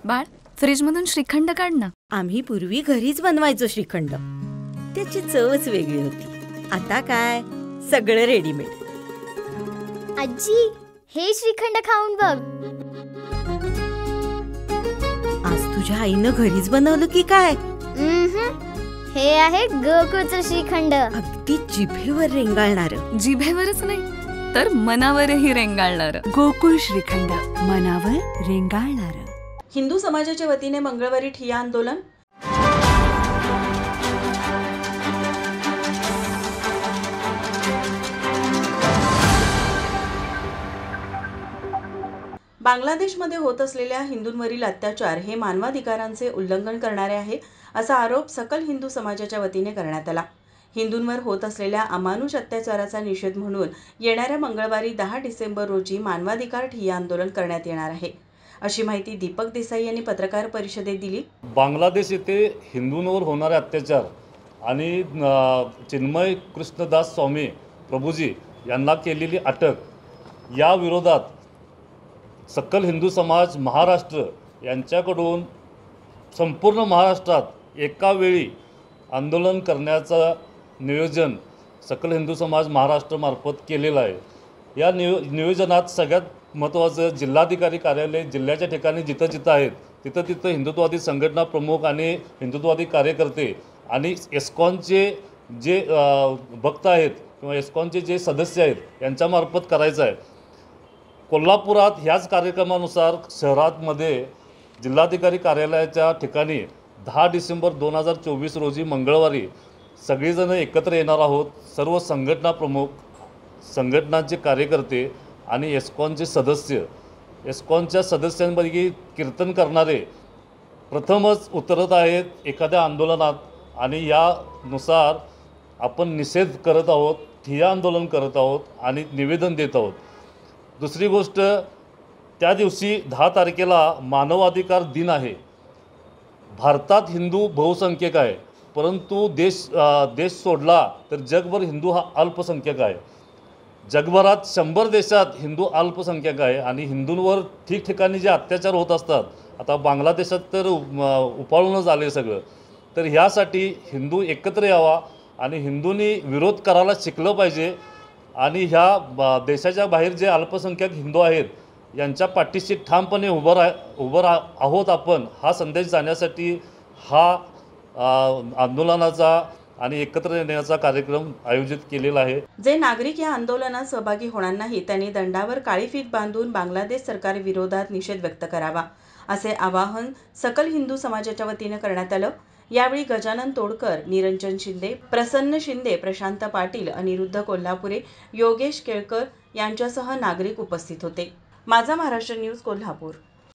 बाळ, फ्रीजमधून श्रीखंड काढ ना. आम्ही पूर्वी घरीच बनवायचो श्रीखंड. त्याची चवच वेगळी होती. आता काय सगळं रेडीमेड. आजी, हे श्रीखंड खाऊन बघ. आज तुझ्या आईनं घरीच बनवलं की काय? हे आहे गोकुळचं श्रीखंड. अगदी जिभेवर रेंगाळणार. जिभेवरच नाही तर मनावरही रेंगाळणार. गोकुळ श्रीखंड, मनावर रेंगाळणार. हिंदू समाजाच्या वतीने मंगळवारी ठिय्या आंदोलन. बांगलादेशमध्ये होत असलेल्या हिंदूंवरील अत्याचार हे मानवाधिकारांचे उल्लंघन करणारे आहे, असा आरोप सकल हिंदू समाजाच्या वतीने करण्यात आला. हिंदूंवर होत असलेल्या अमानुष अत्याचाराचा निषेध म्हणून येणाऱ्या मंगळवारी 10 डिसेंबर रोजी मानवाधिकार ठिय्या आंदोलन करण्यात येणार आहे, अशी माहिती दीपक देसाई यांनी पत्रकार परिषदेत दिली. बांगलादेश येथे हिंदूंवर होणारे अत्याचार आणि चिन्मय कृष्णदास स्वामी प्रभूजी यांना केलेली अटक या विरोधात सकल हिंदू समाज महाराष्ट्र यांच्याकडून संपूर्ण महाराष्ट्रात एका वेळी आंदोलन करण्याचं नियोजन सकल हिंदू समाज महाराष्ट्रामार्फत केलेलं आहे. या नियोजनात सगळ्यात महत्त्वाचं जिल्हाधिकारी कार्यालय जिल्ह्याच्या ठिकाणी जिथं जिथं आहेत तिथं हिंदुत्ववादी संघटना प्रमुख आणि हिंदुत्ववादी कार्यकर्ते आणि एस्कॉनचे जे भक्त आहेत किंवा एस्कॉनचे जे सदस्य आहेत यांच्यामार्फत करायचं आहे. कोल्हापुरात ह्याच कार्यक्रमानुसार शहरामध्ये जिल्हाधिकारी कार्यालयाच्या ठिकाणी 10 डिसेंबर 2024 रोजी मंगळवारी सगळीजण एकत्र येणार आहोत. सर्व संघटना प्रमुख, संघटनांचे कार्यकर्ते आणि एस्कॉनचे सदस्य. एस्कॉनच्या सदस्यांपैकी कीर्तन करणारे प्रथमच उतरत आहेत एखाद्या आंदोलनात आणि यानुसार आपण निषेध करत आहोत, ठिय्या आंदोलन करत आहोत आणि निवेदन देत आहोत. दुसरी गोष्ट, त्या दिवशी 10 तारखेला मानवाधिकार दिन आहे. भारतात हिंदू बहुसंख्यक आहे, परंतु देश सोडला तर जगभर हिंदू हा अल्पसंख्यक आहे. जगभरात 100 देशात हिंदू अल्पसंख्यक आहे आणि हिंदूंवर ठिकठिकाणी जे अत्याचार होत असतात, आता बांगलादेशात तर उपाळूनच आले सगळं. तर ह्यासाठी हिंदू एकत्र यावा आणि हिंदूंनी विरोध करायला शिकलं पाहिजे आणि ह्या देशाच्या बाहेर जे अल्पसंख्याक हिंदू आहेत यांच्या पाठीशी ठामपणे उभं आहोत आपण, हा संदेश जाण्यासाठी हा आंदोलनाचा आणि एकत्र येण्याचा कार्यक्रम आयोजित केलेला आहे. जे नागरिक या आंदोलनात सहभागी होणार नाही त्यांनी दंडावर काळी फीत बांधून बांगलादेश सरकार विरोधात निषेध व्यक्त करावा, असे आवाहन सकल हिंदू समाजाच्या वतीने करण्यात आलं. यावेळी गजानन तोडकर, निरंजन शिंदे, प्रसन्न शिंदे, प्रशांत पाटील, अनिरुद्ध कोल्हापुरे, योगेश केळकर यांच्यासह नागरिक उपस्थित होते. माझा महाराष्ट्र न्यूज कोल्हापूर.